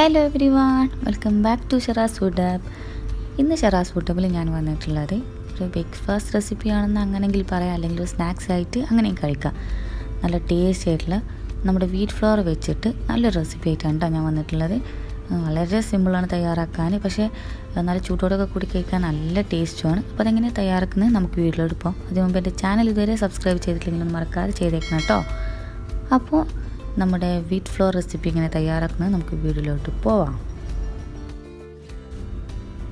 Hello everyone, welcome back to Sharas food app. ഇന്ന് Sharas food ആപ്പിൽ ഞാൻ വന്നിട്ടുള്ളത് ഒരു ബ്രേക്ക്ഫാസ്റ്റ് റെസിപ്പിയാണെന്ന് അങ്ങനെങ്കിൽ പറയാം, അല്ലെങ്കിൽ ഒരു സ്നാക്സ് ആയിട്ട് അങ്ങനെയും കഴിക്കാം. നല്ല ടേസ്റ്റി ആയിട്ടുള്ള നമ്മുടെ വീറ്റ് ഫ്ലോർ വെച്ചിട്ട് നല്ലൊരു റെസിപ്പി ആയിട്ടാണ് ഞാൻ വന്നിട്ടുള്ളത്. വളരെ സിമ്പിളാണ് തയ്യാറാക്കാൻ, പക്ഷേ നല്ല ചൂടോടൊക്കെ കൂടി കഴിക്കാൻ നല്ല ടേസ്റ്റുമാണ്. അപ്പോൾ അതെങ്ങനെ തയ്യാറാക്കുന്നത് നമുക്ക് വീട്ടിലോട്ട് പോകാം. അതിന് മുമ്പ് എൻ്റെ ചാനൽ ഇതുവരെ സബ്സ്ക്രൈബ് ചെയ്തിട്ടില്ലെങ്കിലും മറക്കാതെ ചെയ്തേക്കണം കേട്ടോ. അപ്പോൾ നമ്മുടെ വീറ്റ് ഫ്ലോർ റെസിപ്പി ഇങ്ങനെ തയ്യാറാക്കുന്നത് നമുക്ക് വീട്ടിലോട്ട് പോവാം.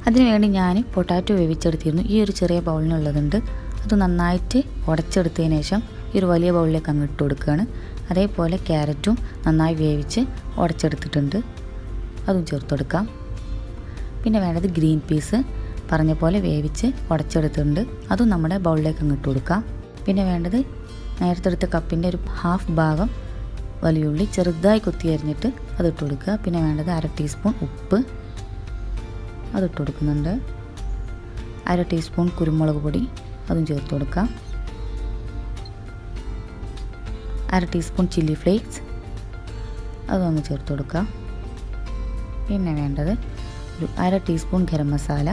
അതിനുവേണ്ടി ഞാൻ പൊട്ടാറ്റോ വേവിച്ചെടുത്തിരുന്നു. ഈ ഒരു ചെറിയ ബൗളിനുള്ളതുണ്ട്. അത് നന്നായിട്ട് ഉടച്ചെടുത്തതിന് ശേഷം ഈ ഒരു വലിയ ബൗളിലേക്ക് അങ്ങ് ഇട്ട് കൊടുക്കുകയാണ്. അതേപോലെ ക്യാരറ്റും നന്നായി വേവിച്ച് ഉടച്ചെടുത്തിട്ടുണ്ട്, അതും ചേർത്ത് കൊടുക്കാം. പിന്നെ വേണ്ടത് ഗ്രീൻ പീസ് പറഞ്ഞ പോലെ വേവിച്ച് ഉടച്ചെടുത്തിട്ടുണ്ട്, അതും നമ്മുടെ ബൗളിലേക്ക് അങ്ങ് ഇട്ട് കൊടുക്കാം. പിന്നെ വേണ്ടത് നേരത്തെ എടുത്ത കപ്പിൻ്റെ ഒരു ഹാഫ് ഭാഗം വലിയുള്ളി ചെറുതായി കുത്തി അരിഞ്ഞിട്ട് അതിട്ട് കൊടുക്കുക. പിന്നെ വേണ്ടത് 1/2 ടീസ്പൂൺ ഉപ്പ്, അതിട്ട് കൊടുക്കുന്നുണ്ട്. 1/2 ടീസ്പൂൺ കുരുമുളക് പൊടി, അതും ചേർത്ത് കൊടുക്കുക. 1/2 ടീസ്പൂൺ ചില്ലി ഫ്ലേക്സ്, അതും അങ്ങ് ചേർത്ത് കൊടുക്കുക. പിന്നെ വേണ്ടത് ഒരു 1/2 ടീസ്പൂൺ ഗരം മസാല,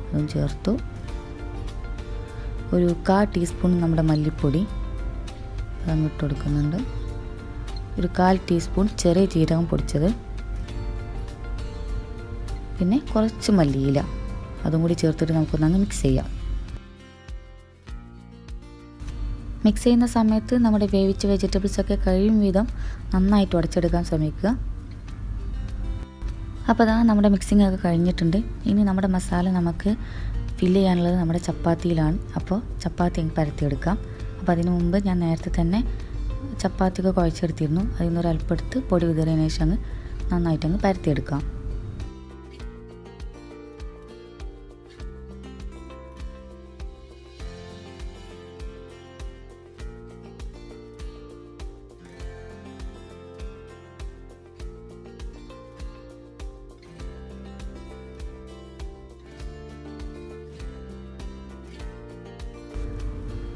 അതും ചേർത്തു. ഒരു 1/4 ടീസ്പൂൺ നമ്മുടെ മല്ലിപ്പൊടി, അതങ്ങിട്ട് കൊടുക്കുന്നുണ്ട്. ഒരു 1/4 ടീസ്പൂൺ ചെറിയ ജീരകം പൊടിച്ചത്, പിന്നെ കുറച്ച് മല്ലിയില, അതും കൂടി ചേർത്തിട്ട് നമുക്കൊന്നങ്ങ് മിക്സ് ചെയ്യാം. മിക്സ് ചെയ്യുന്ന സമയത്ത് നമ്മുടെ വേവിച്ച വെജിറ്റബിൾസൊക്കെ കഴിയും വിധം നന്നായിട്ട് ഉടച്ചെടുക്കാൻ ശ്രമിക്കുക. അപ്പോൾ അതാ നമ്മുടെ മിക്സിംഗ് ഒക്കെ കഴിഞ്ഞിട്ടുണ്ട്. ഇനി നമ്മുടെ മസാല നമുക്ക് ഫില്ല് ചെയ്യാനുള്ളത് നമ്മുടെ ചപ്പാത്തിയിലാണ്. അപ്പോൾ ചപ്പാത്തി അങ്ങ് പരത്തിയെടുക്കാം. അപ്പോൾ അതിന് മുമ്പ് ഞാൻ നേരത്തെ തന്നെ ചപ്പാത്തിയൊക്കെ കുഴച്ചെടുത്തിരുന്നു. അതിൽ നിന്നൊരു അല്പം എടുത്ത് പൊടി വിതറിയതിന് ശേഷം അങ്ങ് നന്നായിട്ടങ്ങ് പരത്തിയെടുക്കാം.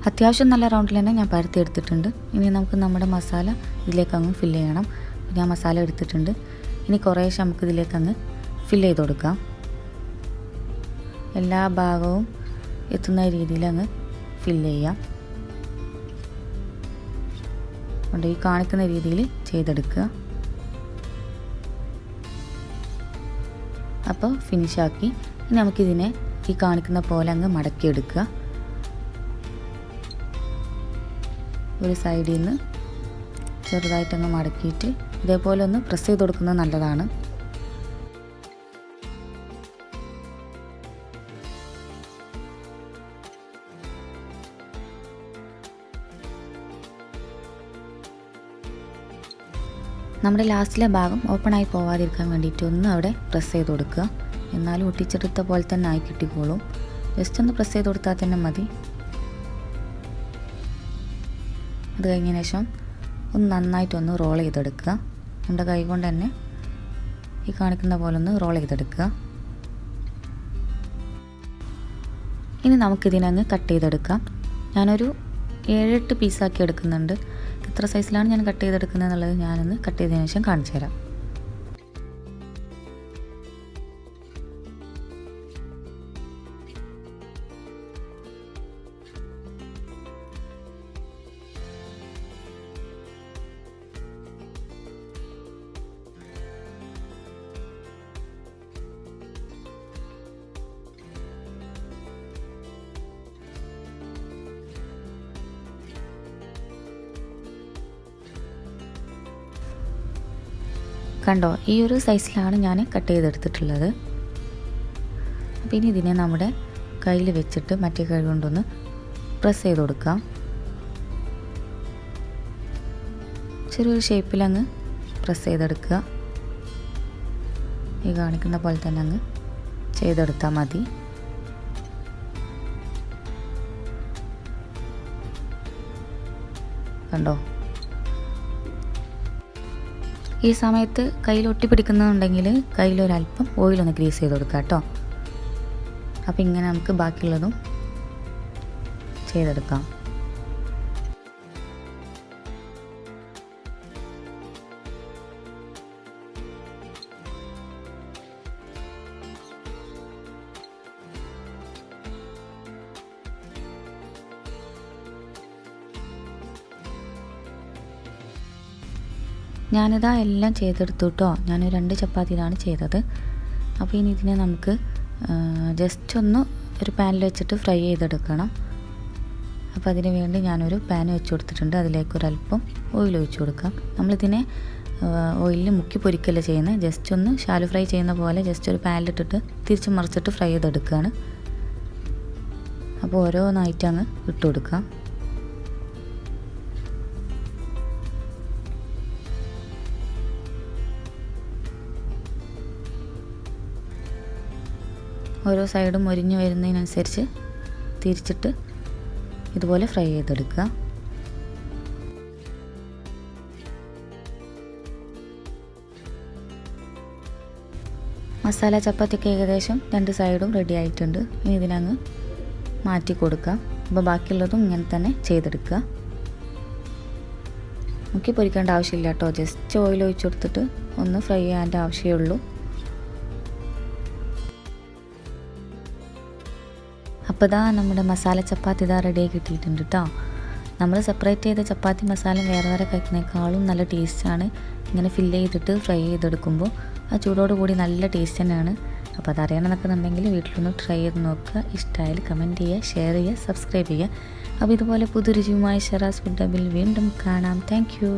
അത്യാവശ്യം നല്ല റൗണ്ടിൽ തന്നെ ഞാൻ പരത്തി എടുത്തിട്ടുണ്ട്. ഇനി നമുക്ക് നമ്മുടെ മസാല ഇതിലേക്ക് അങ്ങ് ഫില്ല് ചെയ്യണം. ഞാൻ മസാല എടുത്തിട്ടുണ്ട്. ഇനി കുറേശ്ശെ നമുക്ക് ഇതിലേക്ക് അങ്ങ് ഫില്ല് ചെയ്ത് കൊടുക്കാം. എല്ലാ ഭാഗവും എത്തുന്ന രീതിയിൽ അങ്ങ് ഫില്ല് ചെയ്യാം. കൊണ്ട് ഈ കാണിക്കുന്ന രീതിയിൽ ചെയ്തെടുക്കുക. അപ്പോൾ ഫിനിഷാക്കി. ഇനി നമുക്കിതിനെ ഈ കാണിക്കുന്ന പോലെ അങ്ങ് മടക്കിയെടുക്കുക. ഒരു സൈഡിൽ നിന്ന് ചെറുതായിട്ടങ്ങ് മടക്കിയിട്ട് ഇതേപോലെ ഒന്ന് പ്രസ് ചെയ്ത് കൊടുക്കുന്നത് നല്ലതാണ്. നമ്മുടെ ലാസ്റ്റിലെ ഭാഗം ഓപ്പണായി പോവാതിരിക്കാൻ വേണ്ടിയിട്ട് ഒന്ന് അവിടെ പ്രസ് ചെയ്ത് കൊടുക്കുക. എന്നാലും ഒട്ടിച്ചെടുത്ത പോലെ തന്നെ ആയി കിട്ടിക്കോളും. ജസ്റ്റ് ഒന്ന് പ്രസ് ചെയ്ത് കൊടുത്താൽ തന്നെ മതി. അത് കഴിഞ്ഞതിന് ശേഷം ഒന്ന് നന്നായിട്ടൊന്ന് റോൾ ചെയ്തെടുക്കുക. നമ്മുടെ കൈ കൊണ്ട് തന്നെ ഈ കാണിക്കുന്ന പോലെ ഒന്ന് റോൾ ചെയ്തെടുക്കുക. ഇനി നമുക്കിതിനങ്ങ് കട്ട് ചെയ്തെടുക്കാം. ഞാനൊരു 7-8 പീസാക്കി എടുക്കുന്നുണ്ട്. എത്ര സൈസിലാണ് ഞാൻ കട്ട് ചെയ്തെടുക്കുന്നത് എന്നുള്ളത് ഞാനൊന്ന് കട്ട് ചെയ്തതിന് ശേഷം കാണിച്ചു തരാം. കണ്ടോ, ഈ ഒരു സൈസിലാണ് ഞാൻ കട്ട് ചെയ്തെടുത്തിട്ടുള്ളത്. അപ്പോൾ ഇനി ഇതിനെ നമ്മുടെ കയ്യിൽ വെച്ചിട്ട് മറ്റേ കൈ കൊണ്ടൊന്ന് പ്രസ് ചെയ്ത് കൊടുക്കാം. ചെറിയൊരു ഷേപ്പിലങ്ങ് പ്രസ് ചെയ്തെടുക്കുക. ഈ കാണിക്കുന്ന പോലെ തന്നെ അങ്ങ് ചെയ്തെടുത്താൽ മതി. കണ്ടോ, ഈ സമയത്ത് കയ്യിൽ ഒട്ടിപ്പിടിക്കുന്നുണ്ടെങ്കിൽ കയ്യിലൊരല്പം ഓയിലൊന്ന് ഗ്രീസ് ചെയ്ത് കൊടുക്കുക കേട്ടോ. അപ്പോൾ ഇങ്ങനെ നമുക്ക് ബാക്കിയുള്ളതും ചെയ്തെടുക്കാം. ഞാനിതാ എല്ലാം ചെയ്തെടുത്തു കേട്ടോ. ഞാൻ 2 ചപ്പാത്തിയിലാണ് ചെയ്തത്. അപ്പോൾ ഇനി ഇതിനെ നമുക്ക് ജസ്റ്റ് ഒന്ന് ഒരു പാനിൽ വെച്ചിട്ട് ഫ്രൈ ചെയ്തെടുക്കണം. അപ്പോൾ അതിന് വേണ്ടി ഞാനൊരു പാൻ വെച്ച് കൊടുത്തിട്ടുണ്ട്. അതിലേക്ക് ഒരല്പം ഓയിൽ ഒഴിച്ച് കൊടുക്കാം. നമ്മളിതിനെ ഓയിലിൽ മുക്കി പൊരിക്കല്ല ചെയ്യുന്നത്, ജസ്റ്റ് ഒന്ന് ഷാലോ ഫ്രൈ ചെയ്യുന്ന പോലെ ജസ്റ്റ് ഒരു പാനിലിട്ടിട്ട് തിരിച്ച് മറിച്ചിട്ട് ഫ്രൈ ചെയ്തെടുക്കുകയാണ്. അപ്പോൾ ഓരോന്നായിട്ട് അങ്ങ് ഇട്ട് കൊടുക്കാം. ഓരോ സൈഡും മൊരിഞ്ഞ് വരുന്നതിനനുസരിച്ച് തിരിച്ചിട്ട് ഇതുപോലെ ഫ്രൈ ചെയ്തെടുക്കുക. മസാല ചപ്പാത്തിക്ക് ഏകദേശം 2 സൈഡും റെഡി ആയിട്ടുണ്ട്. ഇനി ഇതിനങ്ങ് മാറ്റി കൊടുക്കാം. അപ്പോൾ ബാക്കിയുള്ളതും ഇങ്ങനെ തന്നെ ചെയ്തെടുക്കുക. മുക്കി പൊരിക്കേണ്ട ആവശ്യമില്ല കേട്ടോ, ജസ്റ്റ് ഓയിൽ ഒഴിച്ച് കൊടുത്തിട്ട് ഒന്ന് ഫ്രൈ ചെയ്യാൻ്റെ ആവശ്യമേ ഉള്ളൂ. അപ്പോൾ ഇതാ നമ്മുടെ മസാല ചപ്പാത്തി ഇതാ റെഡി ആയി കിട്ടിയിട്ടുണ്ട് കേട്ടോ. നമ്മൾ സെപ്പറേറ്റ് ചെയ്ത ചപ്പാത്തി മസാല വേറെ വേറെ കഴിക്കുന്നതിനേക്കാളും നല്ല ടേസ്റ്റാണ് ഇങ്ങനെ ഫില്ല് ചെയ്തിട്ട് ഫ്രൈ ചെയ്തെടുക്കുമ്പോൾ. ആ ചൂടോട് കൂടി നല്ല ടേസ്റ്റ് തന്നെയാണ്. അപ്പോൾ അതറിയണമെന്നുണ്ടെങ്കിൽ വീട്ടിലൊന്ന് ട്രൈ ചെയ്ത് നോക്കുക. ഇഷ്ടമായാൽ കമൻറ്റ് ചെയ്യുക, ഷെയർ ചെയ്യുക, സബ്സ്ക്രൈബ് ചെയ്യുക. അപ്പോൾ ഇതുപോലെ പുതുരുചിയുമായി ഷറാസ് ഫുഡ് ഹബിൽ വീണ്ടും കാണാം. Thank you.